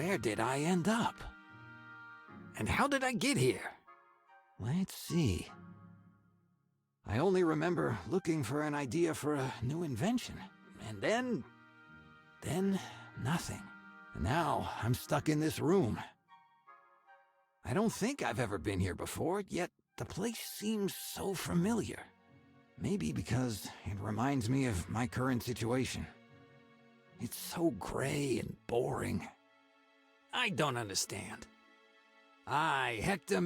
Where did I end up? And how did I get here? Let's see. I only remember looking for an idea for a new invention. And then nothing. And now I'm stuck in this room. I don't think I've ever been here before, yet the place seems so familiar. Maybe because it reminds me of my current situation. It's so gray and boring. I don't understand. I, Hector,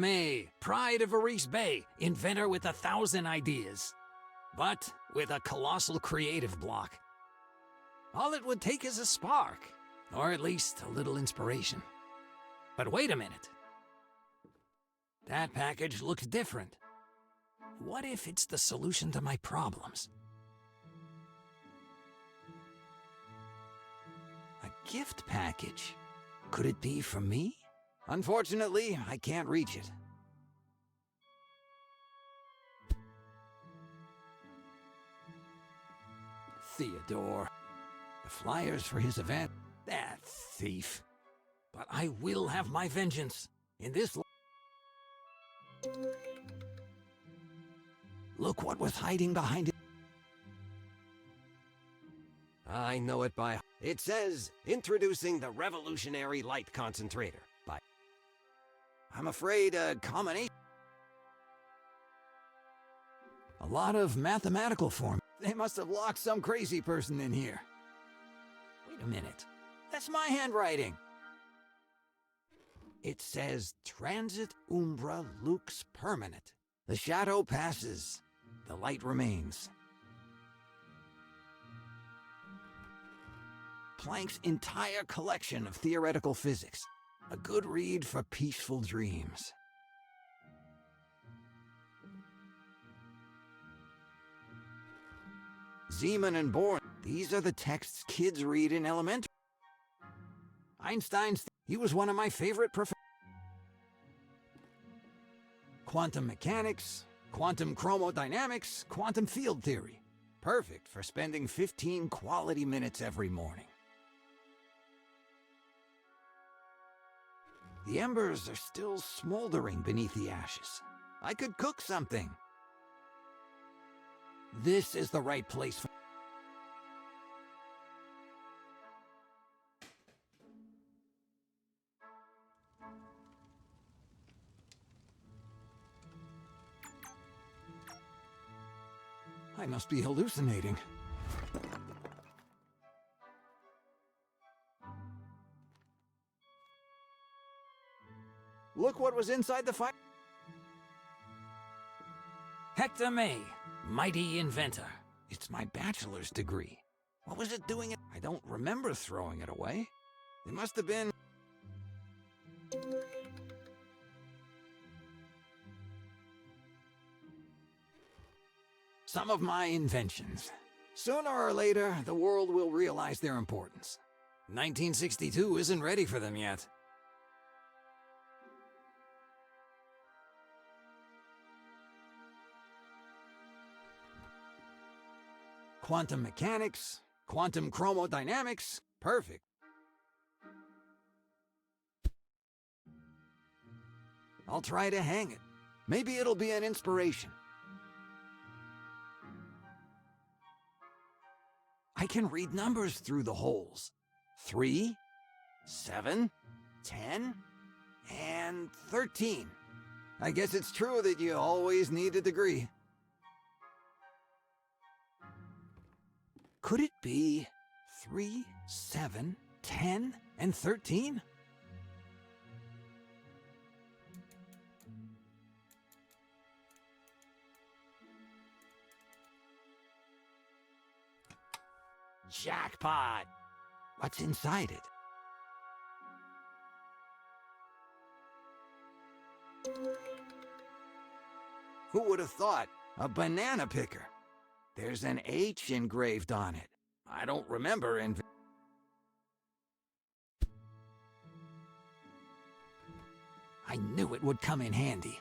pride of Verris-Bey, inventor with 1,000 ideas, but with a colossal creative block. All it would take is a spark, or at least a little inspiration. But wait a minute. That package looks different. What if it's the solution to my problems? A gift package? Could it be for me? Unfortunately, I can't reach it. Theodore. The flyers for his event. That thief. But I will have my vengeance. In this... Look what was hiding behind it. I know it by... It says, introducing the revolutionary light concentrator. I'm afraid a combination. A lot of mathematical form. They must have locked some crazy person in here. Wait a minute. That's my handwriting. It says, transit umbra lux permanent. The shadow passes. The light remains. Planck's entire collection of theoretical physics. A good read for peaceful dreams. Zeeman and Bohr, these are the texts kids read in elementary. Einstein's, he was one of my favorite professors. Quantum mechanics, quantum chromodynamics, quantum field theory. Perfect for spending 15 quality minutes every morning. The embers are still smoldering beneath the ashes. I could cook something. This is the right place for... I must be hallucinating. Look what was inside the fire. Hector, mighty inventor. It's my bachelor's degree. What was it doing? I don't remember throwing it away. It must have been... some of my inventions. Sooner or later, the world will realize their importance. 1962 isn't ready for them yet. Quantum mechanics, quantum chromodynamics, perfect. I'll try to hang it. Maybe it'll be an inspiration. I can read numbers through the holes. 3, 7, 10, and 13. I guess it's true that you always need a degree. Could it be 3, 7, 10, and 13? Jackpot! What's inside it? Who would have thought? A banana picker. There's an H engraved on it. I don't remember I knew it would come in handy.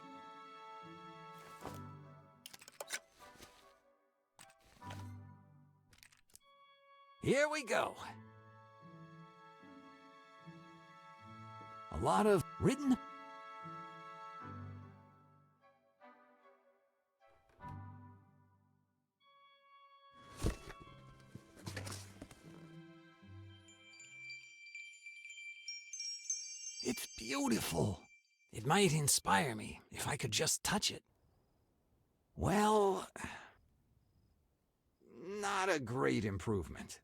Here we go. A lot of written. It's beautiful. It might inspire me if I could just touch it. Well, not a great improvement.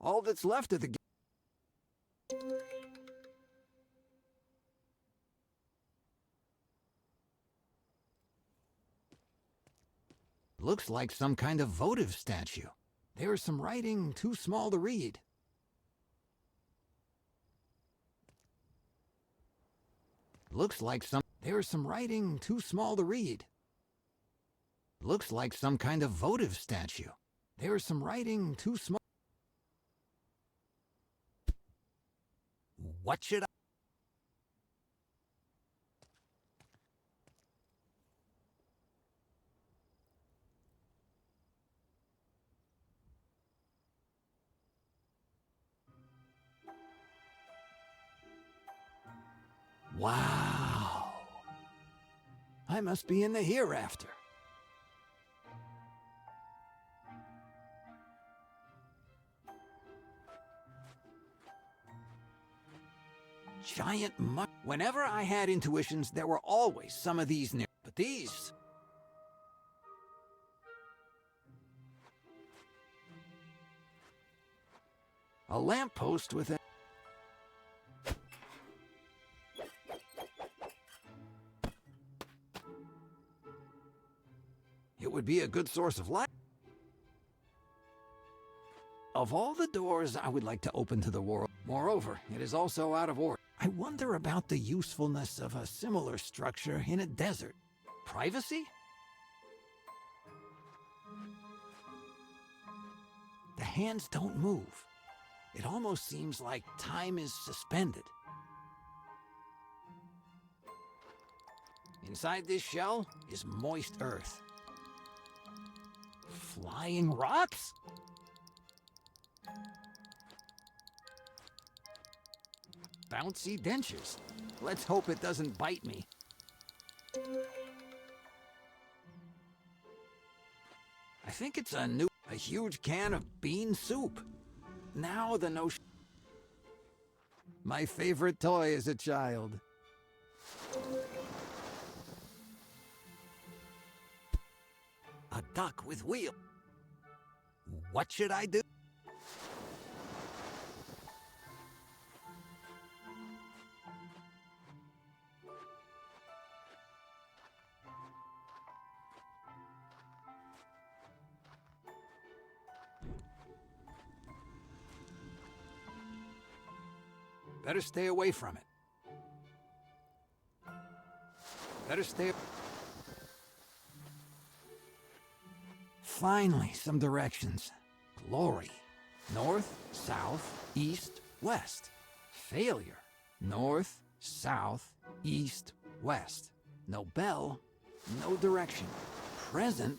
All that's left of the game. Looks like some kind of votive statue. There's some writing too small to read. Looks like there's some writing too small to read. Looks like some kind of votive statue. There's some writing too small. What should I? Wow. I must be in the hereafter. Giant muck. Whenever I had intuitions, there were always some of these near. But these. A lamppost with a. It would be a good source of light. Of all the doors I would like to open to the world, moreover, it is also out of order. I wonder about the usefulness of a similar structure in a desert. Privacy? The hands don't move. It almost seems like time is suspended. Inside this shell is moist earth. Flying rocks? Bouncy dentures. Let's hope it doesn't bite me. I think it's a huge can of bean soup. Now the notion. My favorite toy as a child. A duck with wheels. What should I do? Better stay away from it. Better stay. Finally, some directions. Glory. North, south, east, west. Failure. North, south, east, west. No bell, no direction. Present,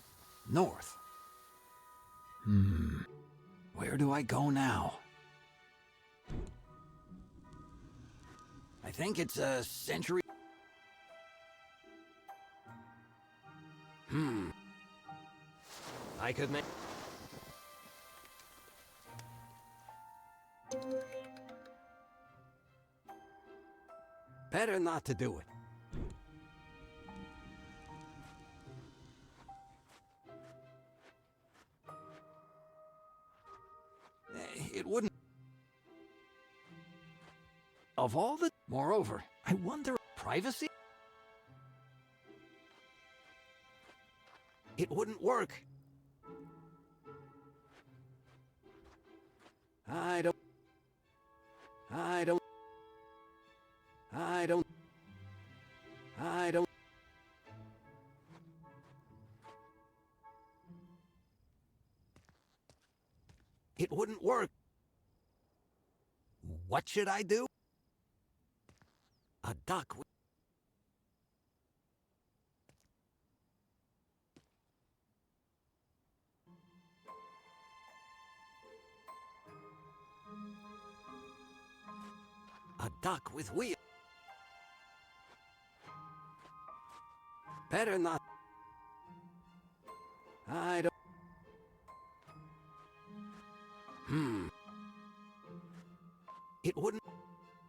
north. Where do I go now? I think it's a century. I could make. Better not to do it. It wouldn't. Of all the. Moreover, I wonder. Privacy? It wouldn't work. I don't. It wouldn't work. What should I do? A duck. stuck with wheel. Better not. I don't. It wouldn't.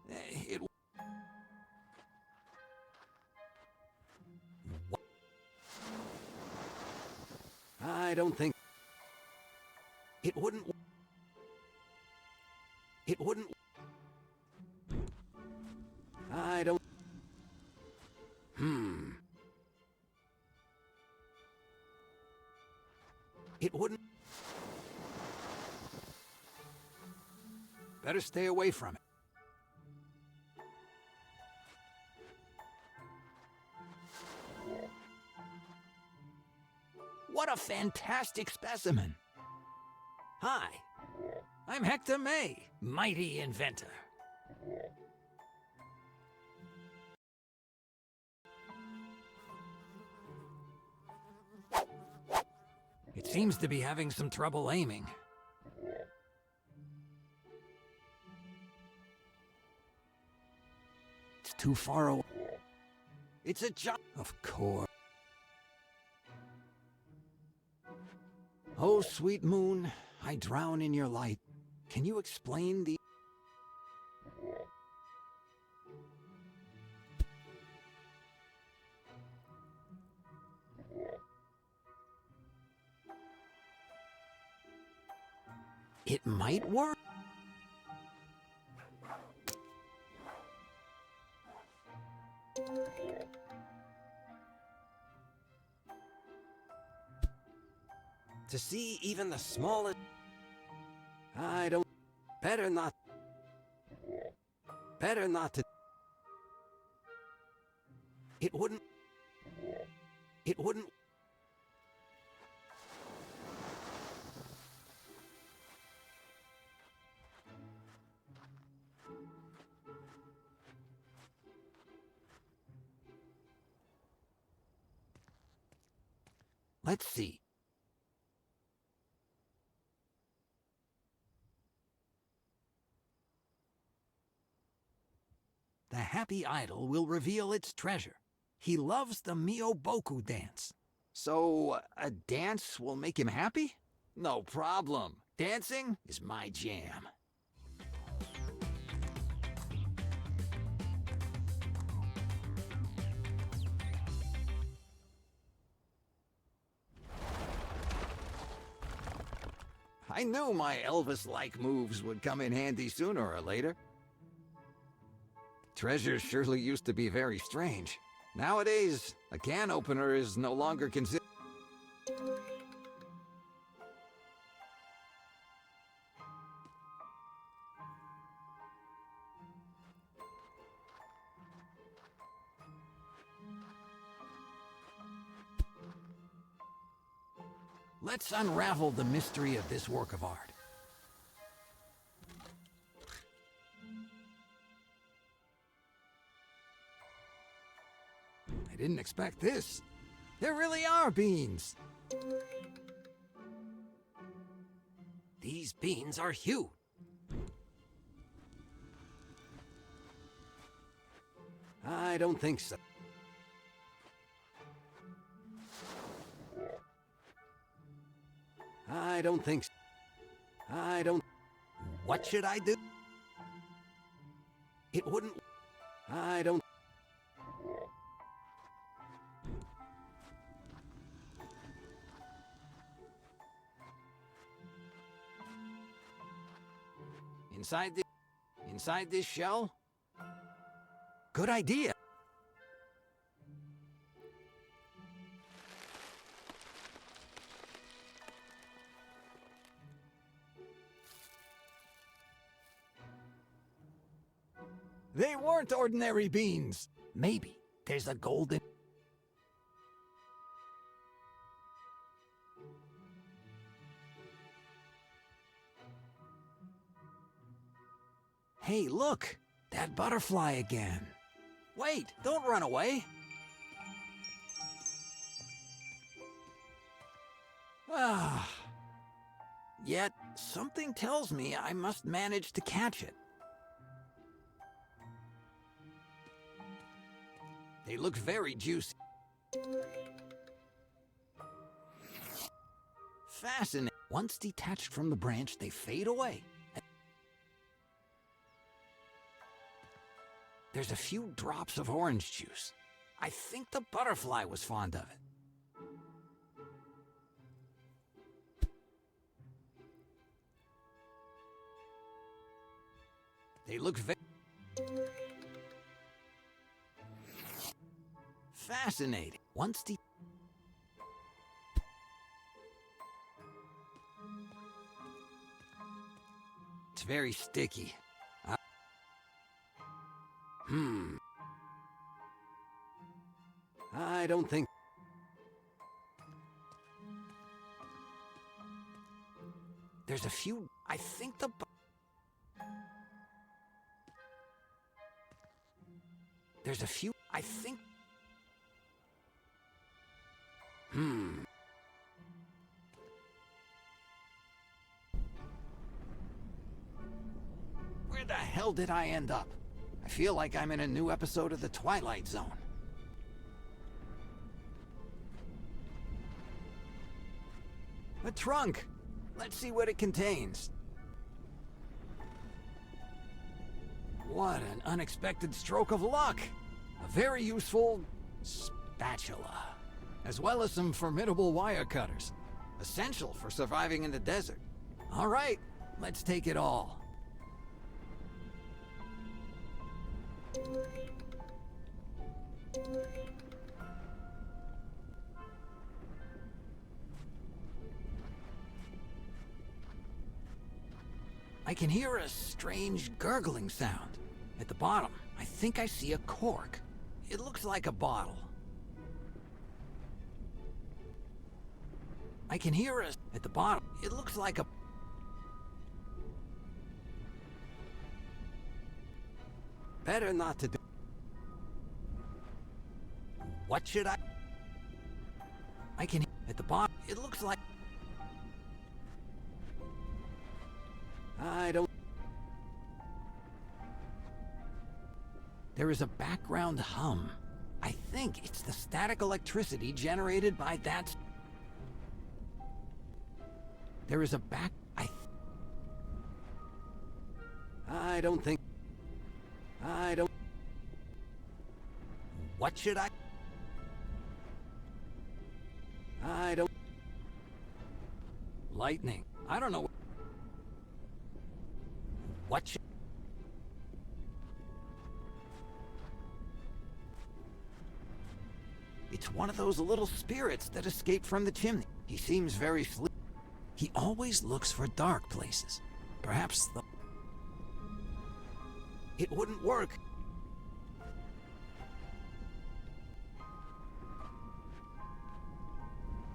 It. I don't think. It wouldn't. It wouldn't. I don't. It wouldn't. Better stay away from it. What a fantastic specimen! Hi, I'm Hector May, mighty inventor. It seems to be having some trouble aiming. It's too far away. It's a job. Of course. Oh, sweet moon, I drown in your light. Can you explain the... It might work. To see even the smallest. I don't. Better not. Better not to. It wouldn't. It wouldn't. Let's see. The happy idol will reveal its treasure. He loves the Miyoboku dance. So, a dance will make him happy? No problem. Dancing is my jam. I knew my Elvis-like moves would come in handy sooner or later. Treasures surely used to be very strange. Nowadays, a can opener is no longer considered. Let's unravel the mystery of this work of art. I didn't expect this. There really are beans. These beans are huge. I don't think so. I don't think so. I don't. What should I do? It wouldn't. I don't. Inside this shell? Good idea. They weren't ordinary beans. Maybe there's a golden... Hey, look! That butterfly again. Wait, don't run away. Ah. Yet, something tells me I must manage to catch it. They look very juicy. Fascinating. Once detached from the branch, they fade away. There's a few drops of orange juice. I think the butterfly was fond of it. They look very fascinating. Once it's very sticky. I don't think. There's a few. I think the. There's a few. I think. Where the hell did I end up? I feel like I'm in a new episode of The Twilight Zone. A trunk. Let's see what it contains. What an unexpected stroke of luck! A very useful spatula, as well as some formidable wire cutters, essential for surviving in the desert. All right, let's take it all. I can hear a strange gurgling sound. At the bottom, I think I see a cork. It looks like a bottle. I can hear a... At the bottom, it looks like a... Better not to do... What should I... I can... At the bottom, it looks like... I don't... There is a background hum. I think it's the static electricity generated by that... There is a back... I don't think... I don't... What should I... I don't... Lightning. I don't know... What should... It's one of those little spirits that escaped from the chimney. He seems very sleepy. He always looks for dark places. Perhaps the... It wouldn't work.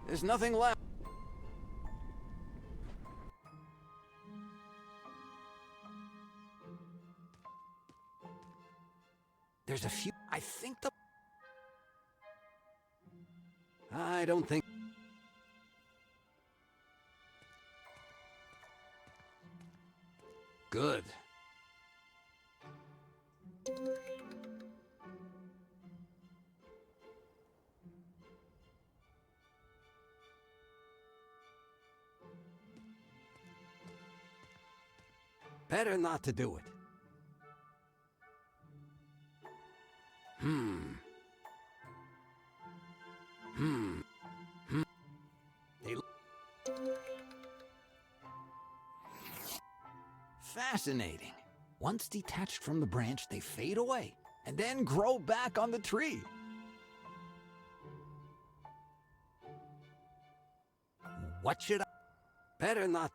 There's nothing left. There's a few... I think the... I don't think... Good. Better not to do it. They... Fascinating. Once detached from the branch, they fade away, and then grow back on the tree. What should I... Better not...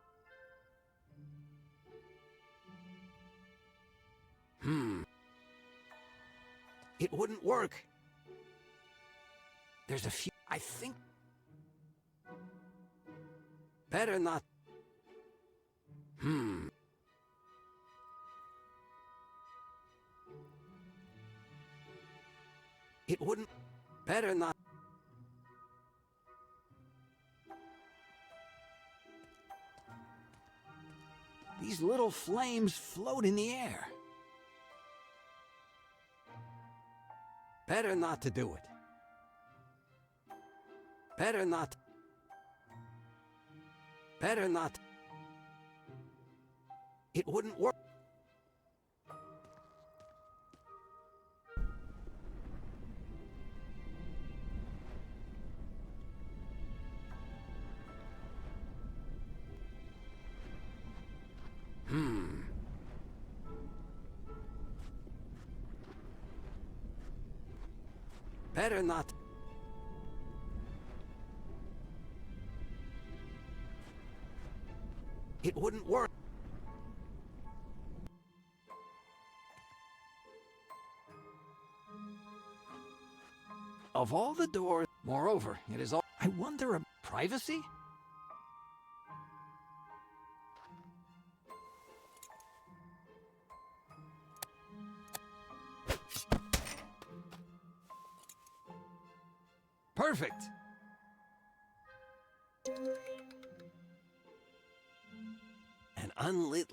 It wouldn't work. There's a few... I think... Better not... It wouldn't... Better not... These little flames float in the air. Better not to do it. Better not. Better not. It wouldn't work. Better not. It wouldn't work. Of all the doors, moreover, it is all. I wonder, privacy? Perfect. An unlit.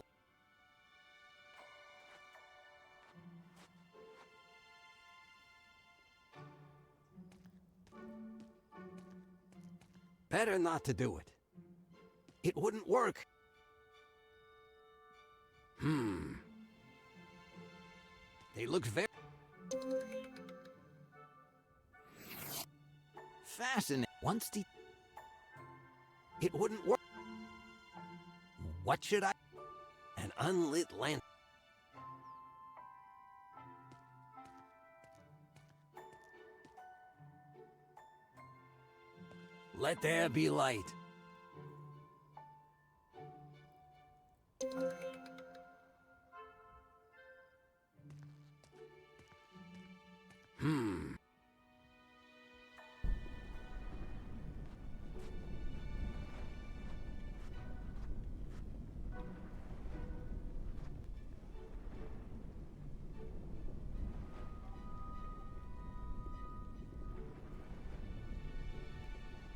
Better not to do it. It wouldn't work. They look very Fascinating. Once the. It wouldn't work. What should I? An unlit lamp. Let there be light.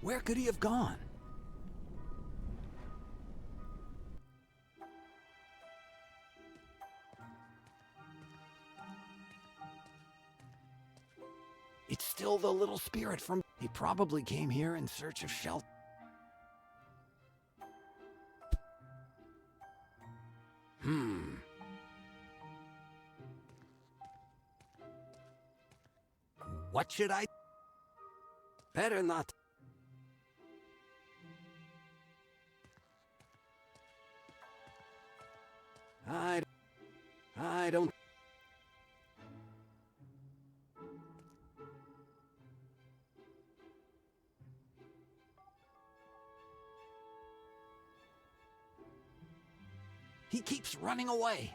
Where could he have gone? It's still the little spirit from. He probably came here in search of shelter. What should I? Better not. I don't. He keeps running away.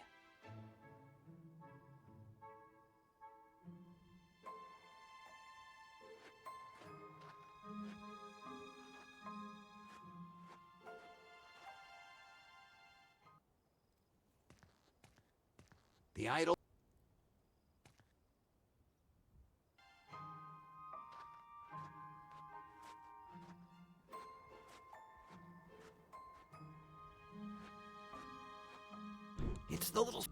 The idol. It's the little.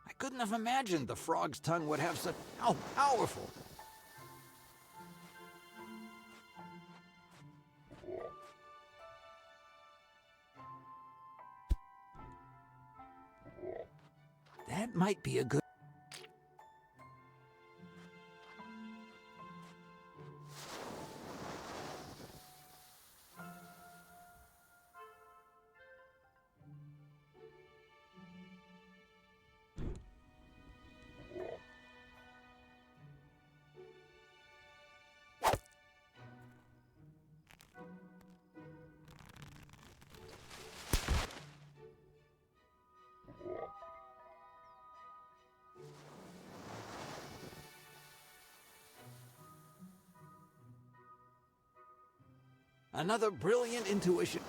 I couldn't have imagined the frog's tongue would have such. How powerful! That might be a good. Another brilliant intuition.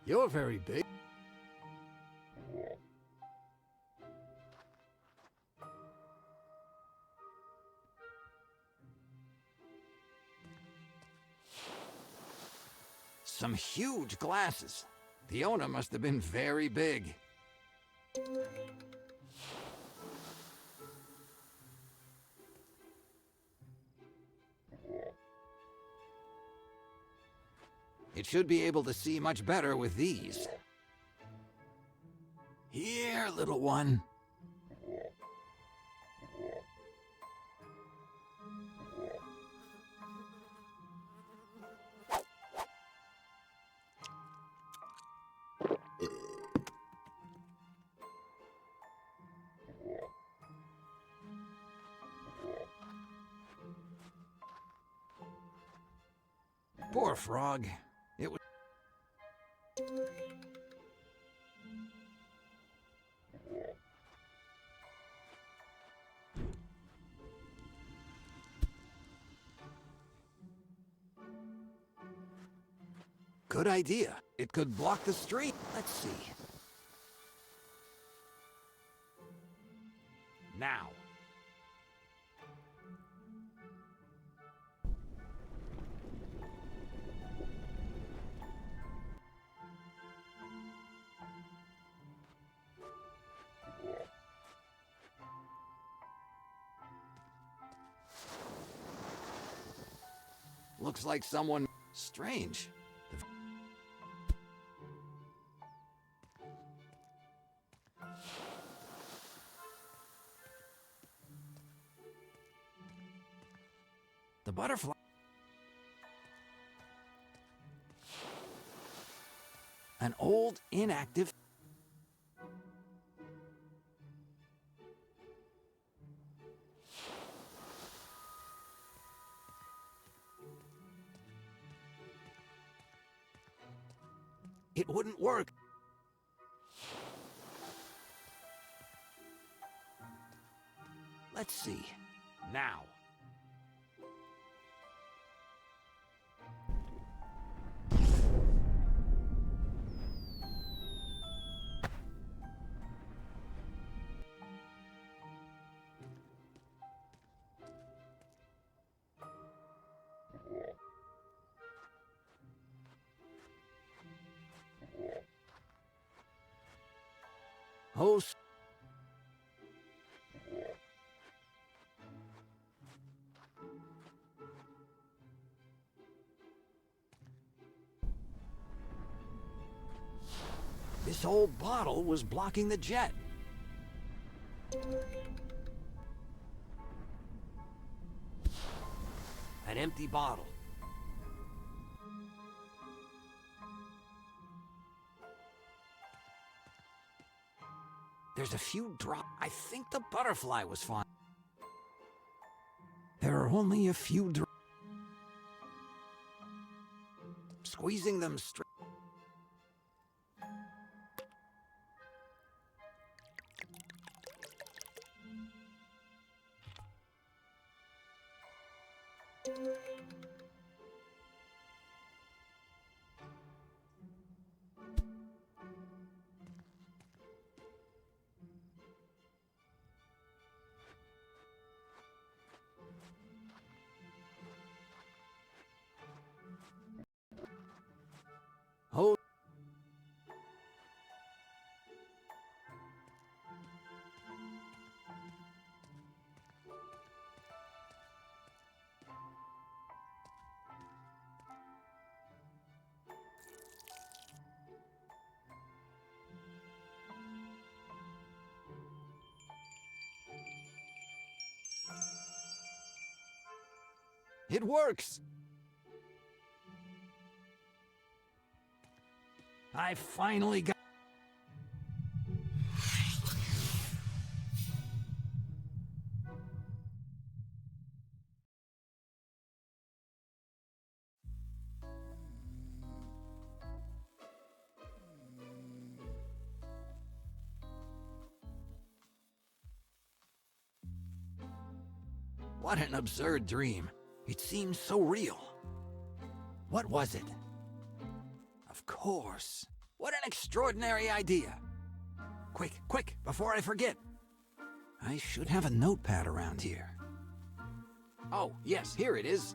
You're very big. Some huge glasses. The owner must have been very big. It should be able to see much better with these. Here, little one. Poor frog. It was... Good idea. It could block the street. Let's see. Now. Looks like someone strange. The butterfly. An old, inactive. It wouldn't work. Let's see. Now. Host. This old bottle was blocking the jet. An empty bottle. There's a few drops. I think the butterfly was fine. There are only a few drops. Squeezing them straight. Oh. It works! I finally got... What an absurd dream. It seems so real. What was it? Of course. What an extraordinary idea. Quick, quick, before I forget. I should have a notepad around here. Oh, yes, here it is.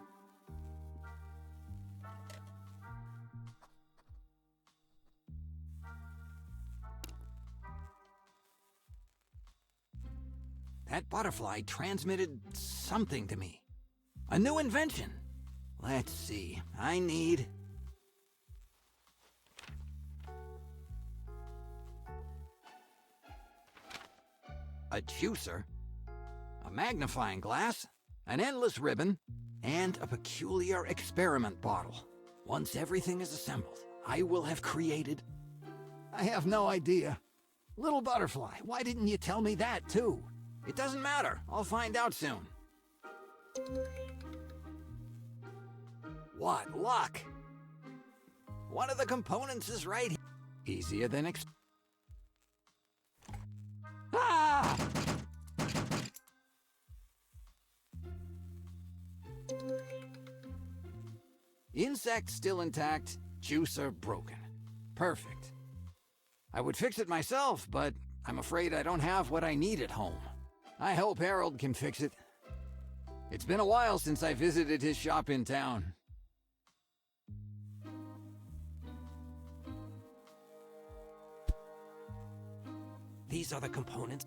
That butterfly transmitted something to me. A new invention. Let's see, I need... a juicer, a magnifying glass, an endless ribbon, and a peculiar experiment bottle. Once everything is assembled, I will have created... I have no idea. Little butterfly, why didn't you tell me that too? It doesn't matter. I'll find out soon. What luck! One of the components is right here. Easier than Ah! Insect still intact, juicer broken. Perfect. I would fix it myself, but I'm afraid I don't have what I need at home. I hope Harold can fix it. It's been a while since I visited his shop in town. These are the components.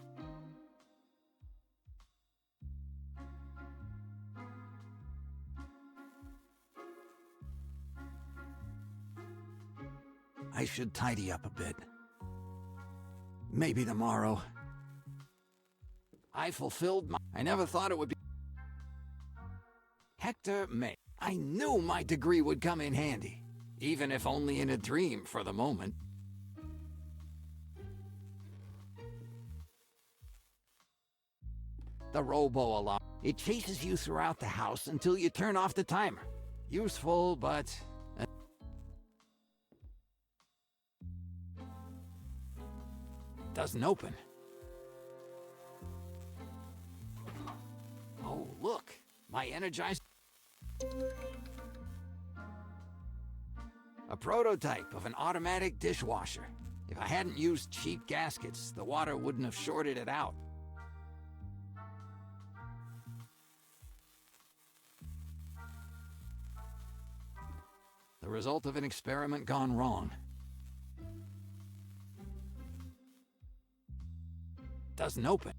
I should tidy up a bit. Maybe tomorrow. I fulfilled my... I never thought it would be... Hector May. I knew my degree would come in handy, even if only in a dream for the moment. The robo-alarm. It chases you throughout the house until you turn off the timer. Useful, but... doesn't open. Oh, look. My energized... A prototype of an automatic dishwasher. If I hadn't used cheap gaskets, the water wouldn't have shorted it out. The result of an experiment gone wrong. Doesn't open.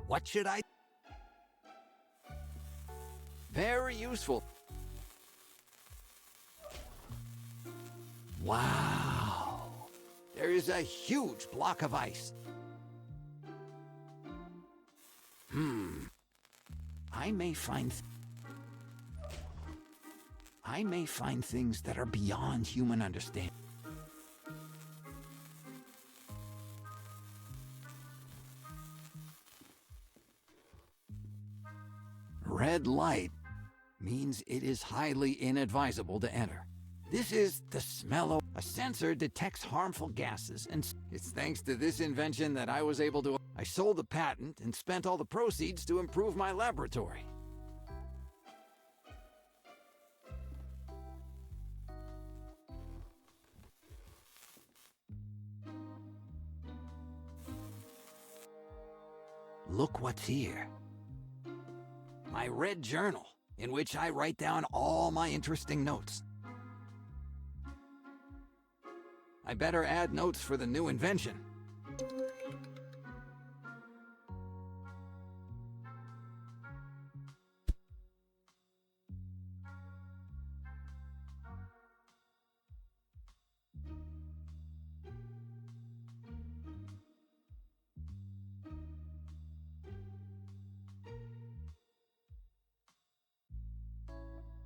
What should I... Very useful. Wow. There is a huge block of ice. I may find things that are beyond human understanding. Red light means it is highly inadvisable to enter. This is the smell of... A sensor detects harmful gases, and it's thanks to this invention that I was able to... I sold the patent and spent all the proceeds to improve my laboratory. Look what's here. My red journal, in which I write down all my interesting notes. I better add notes for the new invention.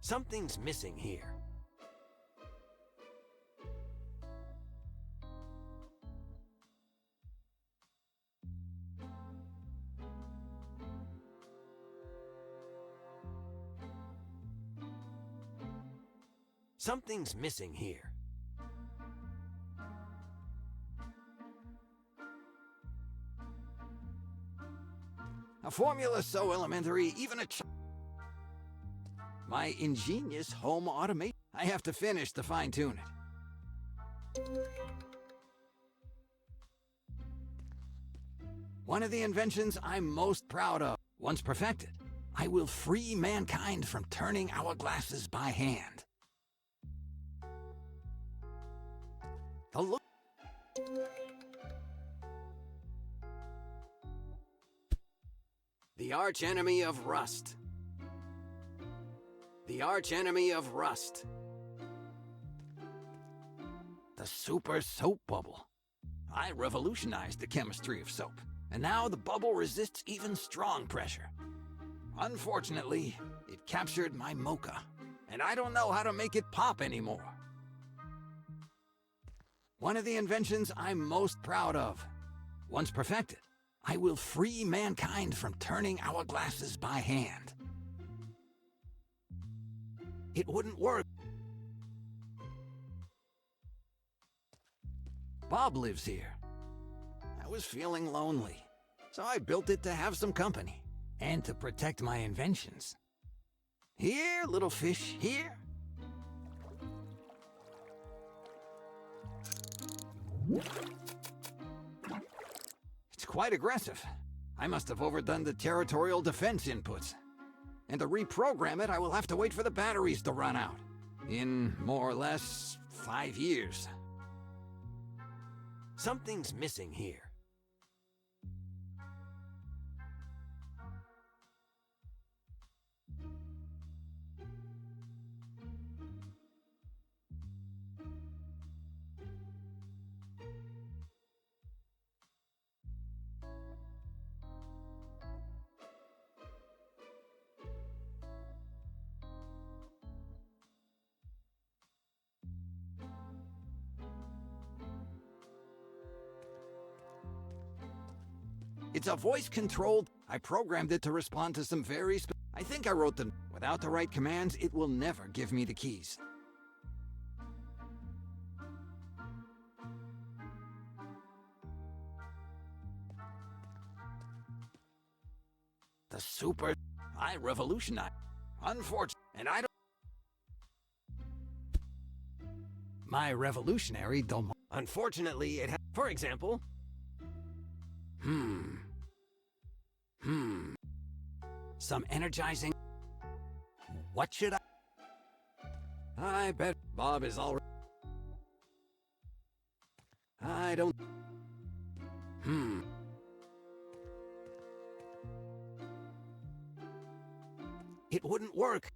Something's missing here. Something's missing here. A formula so elementary, even a my ingenious home automation. I have to finish to fine-tune it. One of the inventions I'm most proud of, once perfected, I will free mankind from turning hourglasses by hand. The look. The archenemy of rust. The archenemy of rust. The super soap bubble. I revolutionized the chemistry of soap, and now the bubble resists even strong pressure. Unfortunately, it captured my mocha, and I don't know how to make it pop anymore. One of the inventions I'm most proud of, once perfected, I will free mankind from turning hourglasses by hand. It wouldn't work. Bob lives here. I was feeling lonely, so I built it to have some company and to protect my inventions. Here, little fish, here. It's quite aggressive. I must have overdone the territorial defense inputs. And to reprogram it, I will have to wait for the batteries to run out. In more or less 5 years. Something's missing here. It's a voice-controlled. I programmed it to respond to some very I think I wrote them. Without the right commands, it will never give me the keys. The super. I revolutionized. Unfortunate. And I don't. My revolutionary don't. Unfortunately, it for example. Some energizing. What should I bet Bob is already. I don't. It wouldn't work.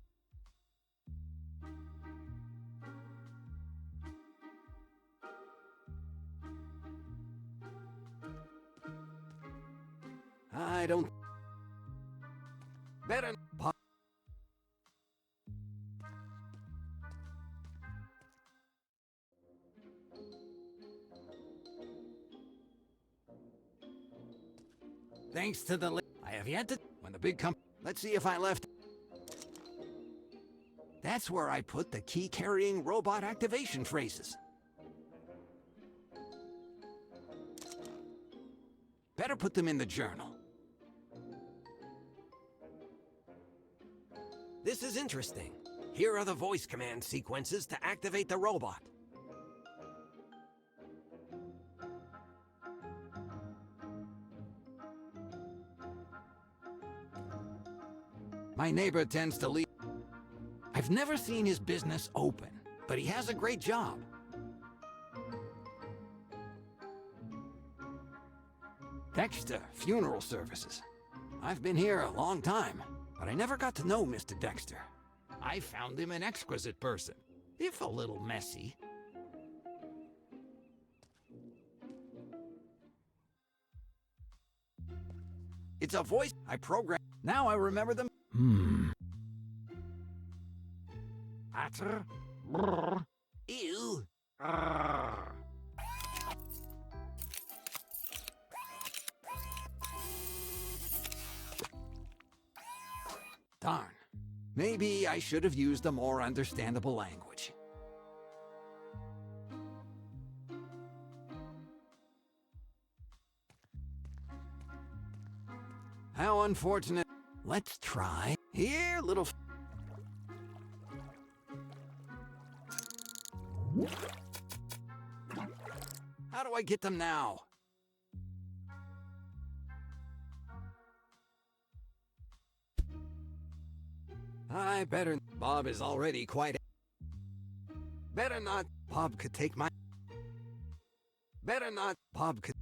I don't. Better. Thanks to the. I have yet to. When the big let's see if I left. That's where I put the key-carrying robot activation phrases. Better put them in the journal. This is interesting. Here are the voice command sequences to activate the robot. My neighbor tends to leave. I've never seen his business open, but he has a great job. Dexter Funeral Services. I've been here a long time, but I never got to know Mr. Dexter. I found him an exquisite person, if a little messy. It's a voice I programmed. Now I remember them. Atter. Brr. Ew. Arr. Darn. Maybe I should have used a more understandable language. How unfortunate. Let's try. Here, little... How do I get them now? I better... Bob is already quite... Better not. Bob could take my... Better not. Bob could...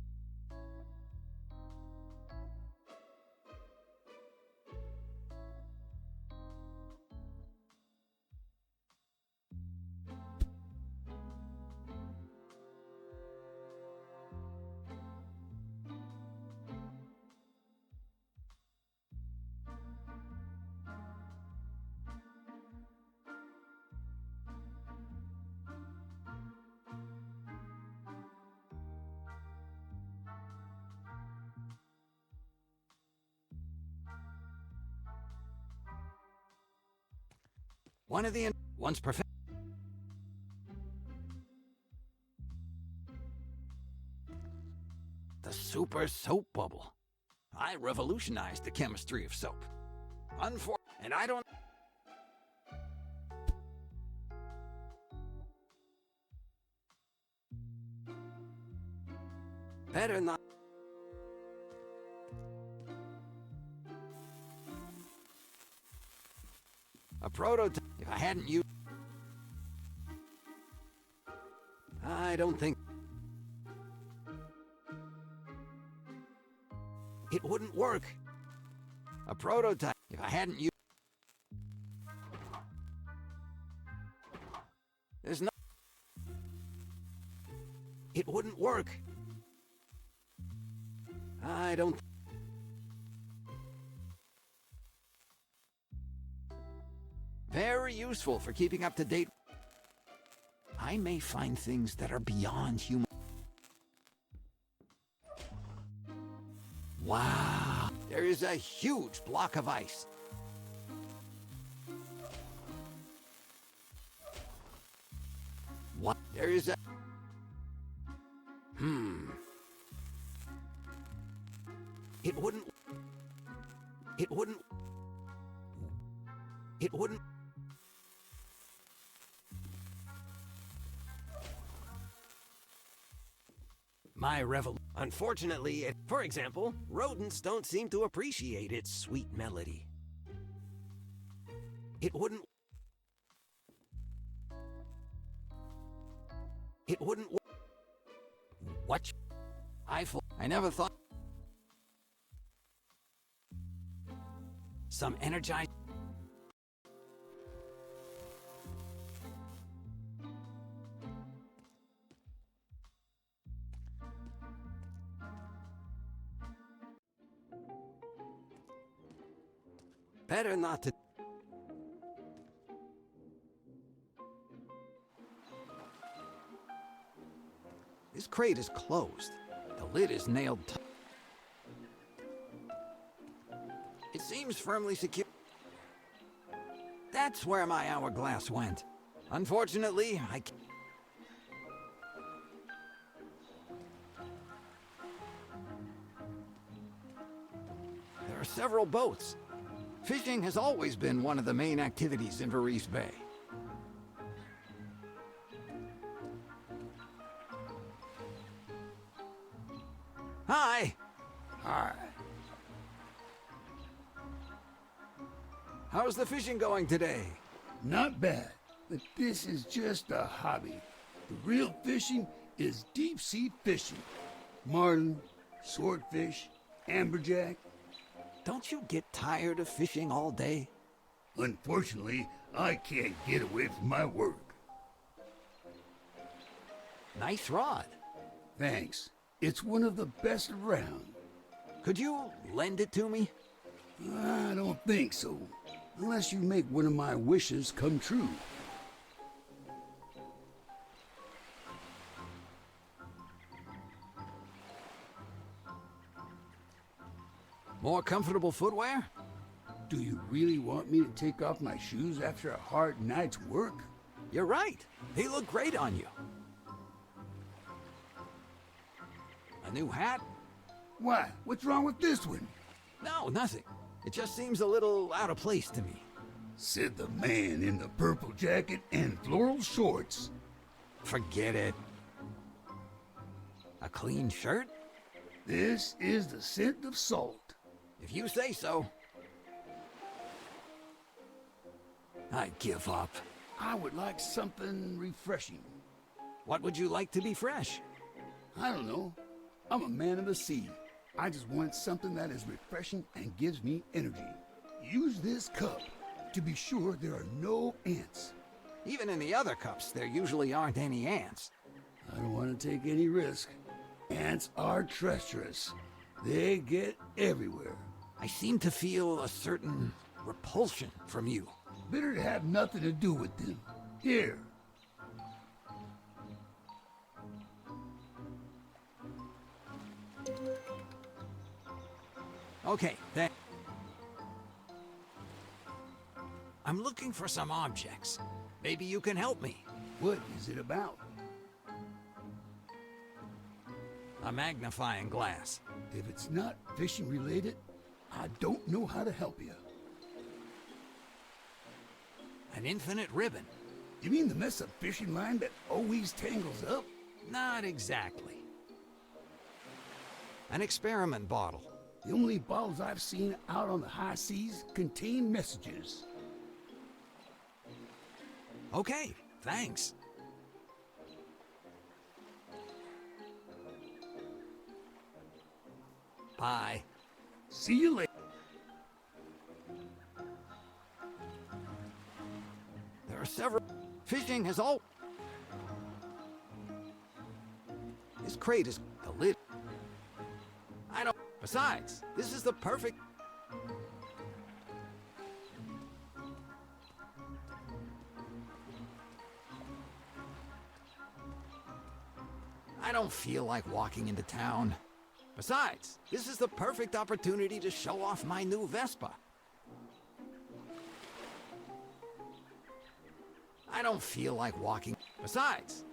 One of the... Once perfect... The super soap bubble. I revolutionized the chemistry of soap. And I don't... Better not... A prototype. If I hadn't used... I don't think... It wouldn't work. A prototype. If I hadn't used... There's no... It wouldn't work. I don't... Very useful for keeping up to date. I may find things that are beyond human. Wow, there is a huge block of ice. What? There is a... It wouldn't... It wouldn't... It wouldn't... My revel... Unfortunately, for example, rodents don't seem to appreciate its sweet melody. It wouldn't... It wouldn't... What? I never thought... Some energized... Better not to... This crate is closed. The lid is nailed tight. It seems firmly secure. That's where my hourglass went. Unfortunately, I can't... There are several boats. Fishing has always been one of the main activities in Verris-Bey. Hi! Hi. How's the fishing going today? Not bad, but this is just a hobby. The real fishing is deep-sea fishing. Marlin, swordfish, amberjack. Don't you get tired of fishing all day? Unfortunately, I can't get away from my work. Nice rod. Thanks. It's one of the best around. Could you lend it to me? I don't think so. Unless you make one of my wishes come true. More comfortable footwear? Do you really want me to take off my shoes after a hard night's work? You're right. They look great on you. A new hat? Why? What's wrong with this one? No, nothing. It just seems a little out of place to me. Said the man in the purple jacket and floral shorts. Forget it. A clean shirt? This is the scent of salt. If you say so. I give up. I would like something refreshing. What would you like to be fresh? I don't know. I'm a man of the sea. I just want something that is refreshing and gives me energy. Use this cup to be sure there are no ants. Even in the other cups, there usually aren't any ants. I don't want to take any risk. Ants are treacherous. They get everywhere. I seem to feel a certain repulsion from you. Better to have nothing to do with them. Here. Okay, then. I'm looking for some objects. Maybe you can help me. What is it about? A magnifying glass. If it's not fishing related, I don't know how to help you. An infinite ribbon. You mean the mess of fishing line that always tangles up? Not exactly. An experiment bottle. The only bottles I've seen out on the high seas contain messages. Okay, thanks. Bye. See you later. There are several. Fishing has all. This crate is the lid. I don't. Besides, this is the perfect. I don't feel like walking into town. Besides, this is the perfect opportunity to show off my new Vespa. I don't feel like walking. Besides,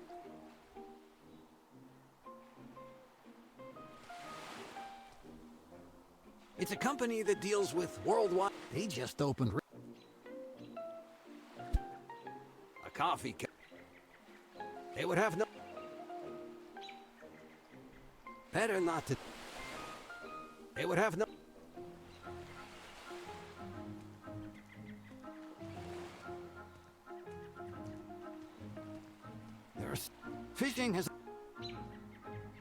it's a company that deals with worldwide. They just opened a coffee cup. They would have no. Better not to. They would have no. There's fishing has.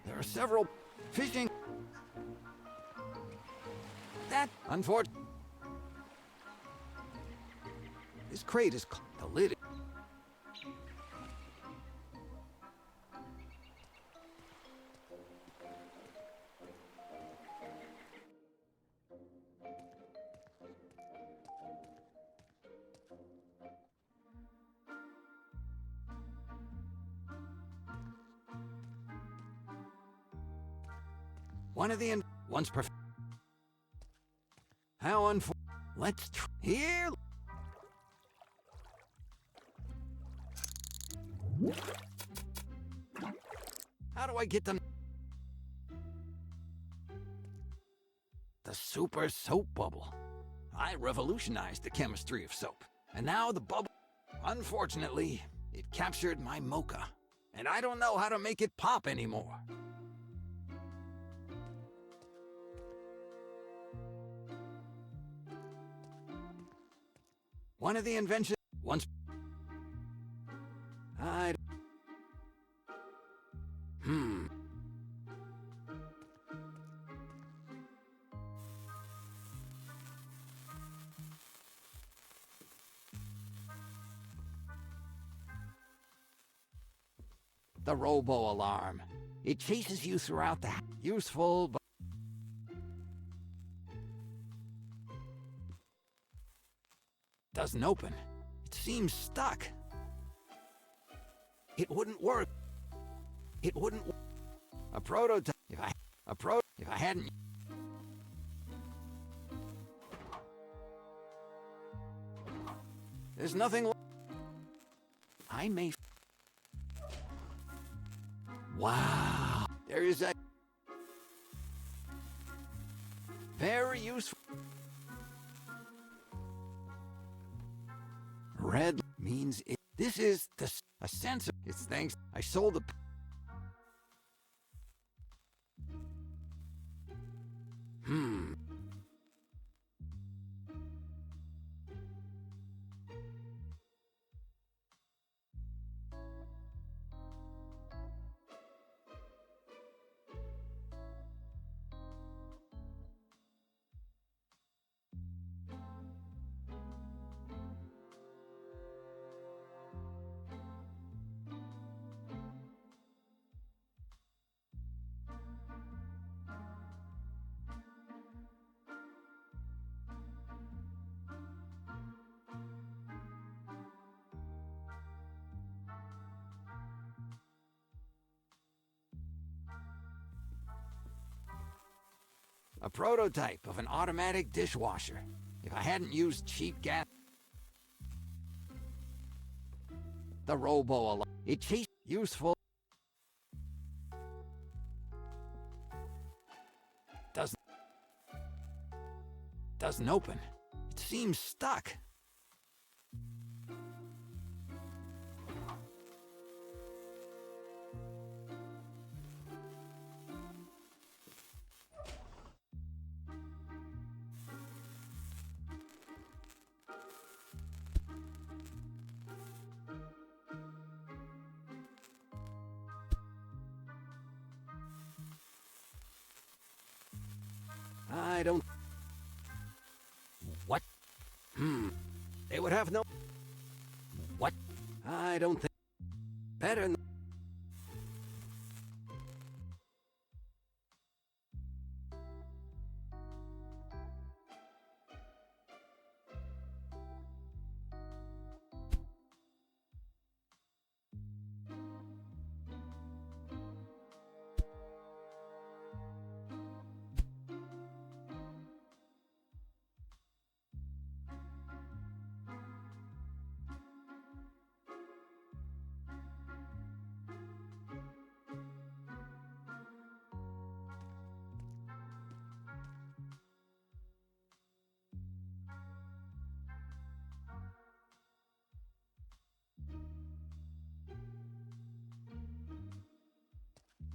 There are several fishing. That unfortunate. This crate is the lid. One of the once perfect. How unfortunate. Let's here. How do I get them? The super soap bubble. I revolutionized the chemistry of soap. And now the bubble. Unfortunately, it captured my mocha. And I don't know how to make it pop anymore. One of the inventions once. The robo alarm. It chases you throughout the useful but doesn't open. It seems stuck. It wouldn't work. It wouldn't work. A prototype. If I hadn't. There's nothing. I may. Wow. There is a. Very useful. Red means it. This is a sensor. It's thanks. I sold the. A prototype of an automatic dishwasher. If I hadn't used cheap gas, the robo it chased useful. Doesn't open. It seems stuck. I don't. What? They would have no. What? I don't think. Better.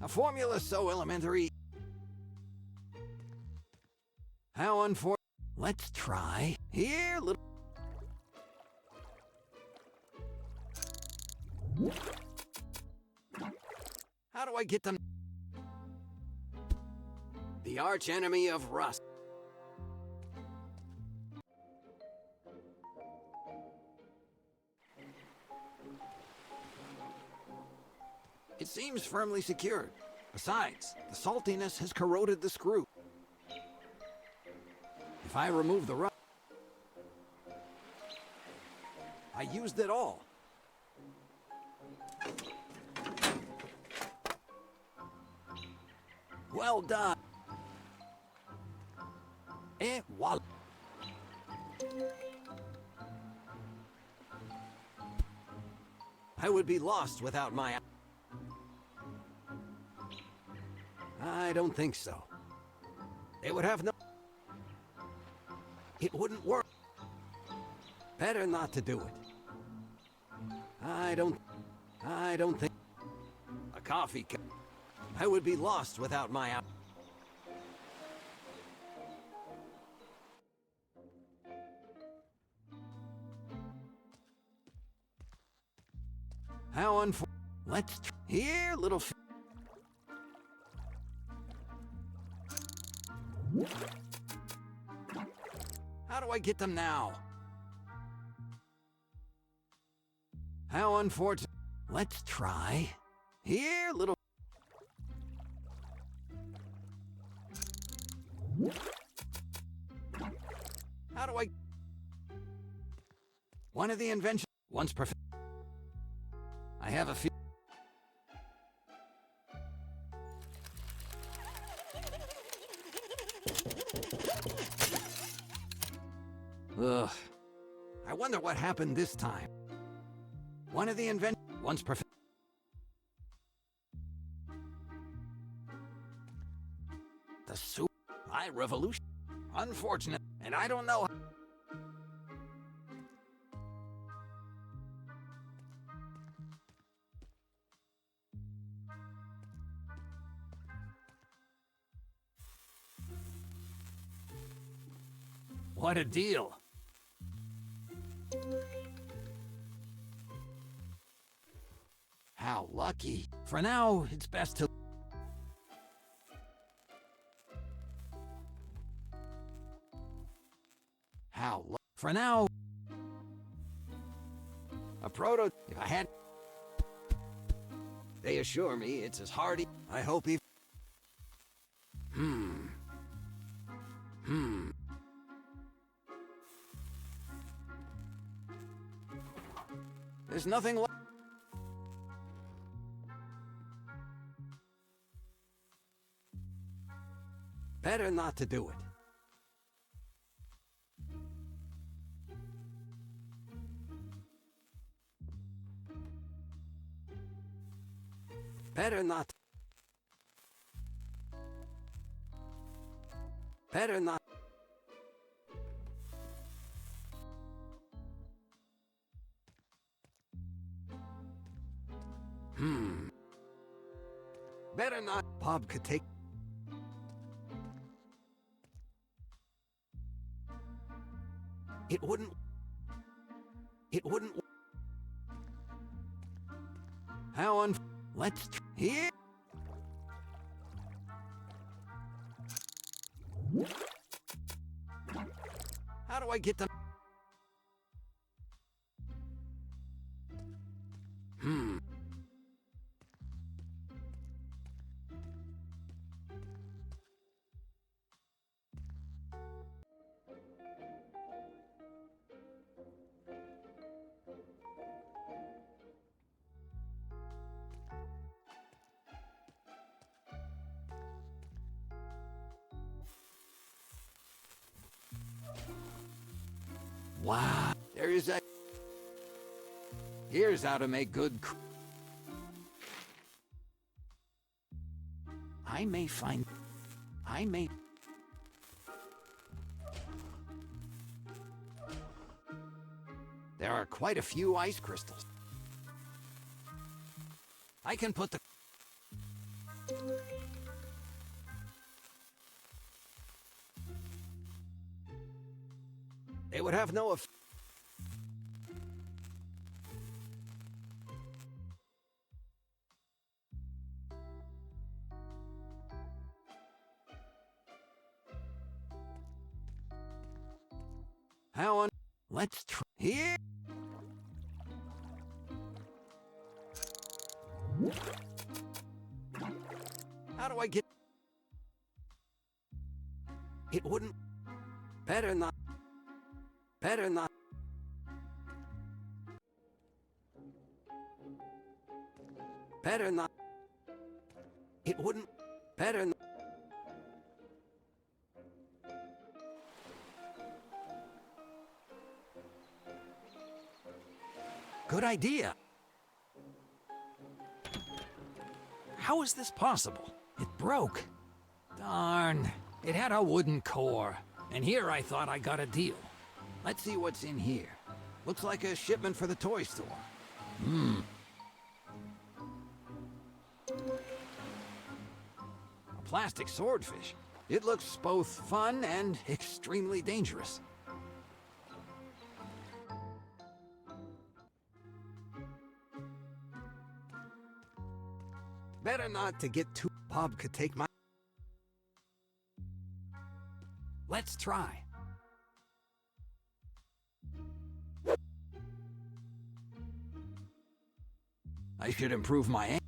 A formula so elementary. How unfortunate. Let's try. Here, little. How do I get them? The arch enemy of rust. It seems firmly secured. Besides, the saltiness has corroded the screw. If I remove the rust, I used it all. Well done. Et voila. I would be lost without my... I don't think so. It would have no... It wouldn't work. Better not to do it. I don't think... A coffee cup. I would be lost without my... How unfortunate. Let's... Here, little... How do I get them now? How unfortunate. Let's try. Here, little... How do I... One of the inventions... Once perfect... I have a few... Ugh. I wonder what happened this time. One of the once perfect. The soup. I revolution. Unfortunate, and I don't know. What a deal. How lucky. For now, it's best to... For now... A proto... If I had... They assure me it's as hardy. I hope he... There's nothing left. Better not to do it. Better not. Better not. Better not. Bob could take. It wouldn't. It wouldn't. How Let's here. How do I get them? Wow. There is a... Here's how to make good... I may... There are quite a few ice crystals. I can put the... They would have no effect. How on... Let's try... Here... How do I get... It wouldn't... Better not... Better not... Better not... It wouldn't... Better not... Good idea. How is this possible? It broke. Darn. It had a wooden core. And here I thought I got a deal. Let's see what's in here. Looks like a shipment for the toy store. A plastic swordfish. It looks both fun and extremely dangerous. Better not to get too... Bob could take my... Let's try. I should improve my aim.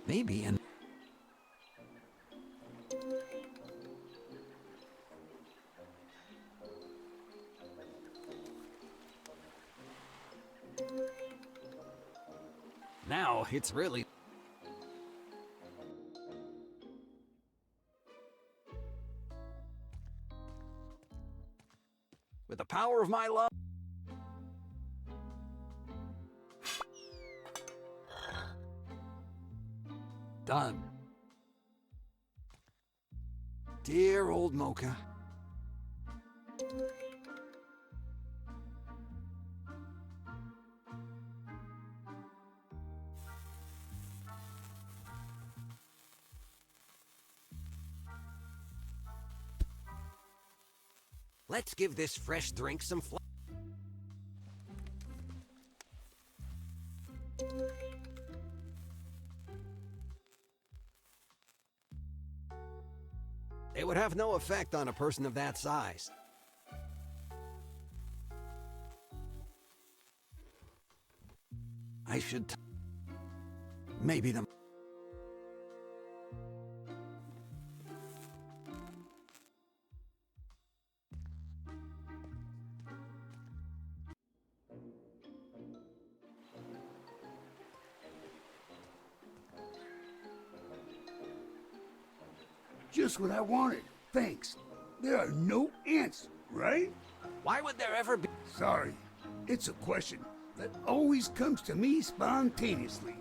Maybe in... Now it's really... with the power of my love. Done. Dear old Mocha. Let's give this fresh drink some It would have no effect on a person of that size. I should maybe the Just what I wanted. Thanks. There are no ants, right? Why would there ever be? Sorry. It's a question that always comes to me spontaneously.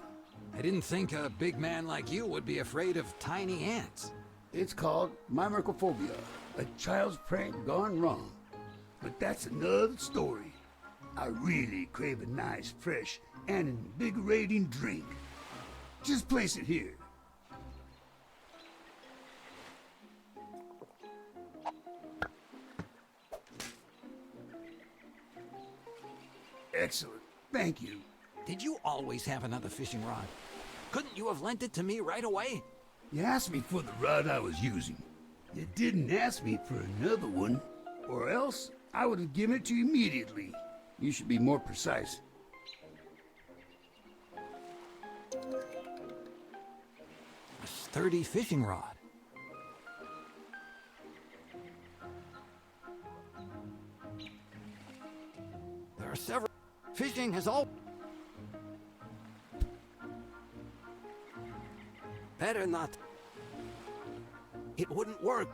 I didn't think a big man like you would be afraid of tiny ants. It's called myrmecophobia, a child's prank gone wrong. But that's another story. I really crave a nice, fresh, and invigorating drink. Just place it here. Excellent. Thank you. Did you always have another fishing rod? Couldn't you have lent it to me right away? You asked me for the rod I was using. You didn't ask me for another one, or else I would have given it to you immediately. You should be more precise. A sturdy fishing rod. There are several. Fishing has all. Better not. It wouldn't work.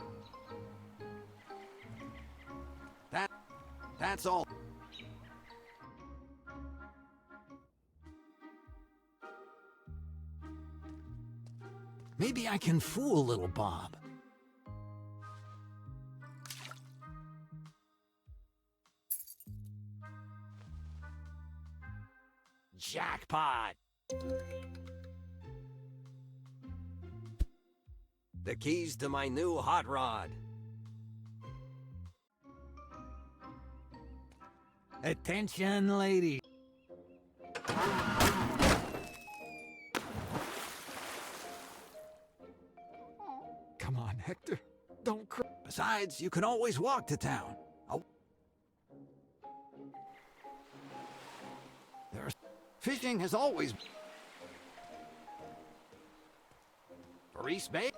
That's all. Maybe I can fool little Bob. Jackpot! The keys to my new hot rod. Attention, ladies. Come on, Hector. Don't cry. Besides, you can always walk to town. Oh. Fishing has always... Veris-Bey?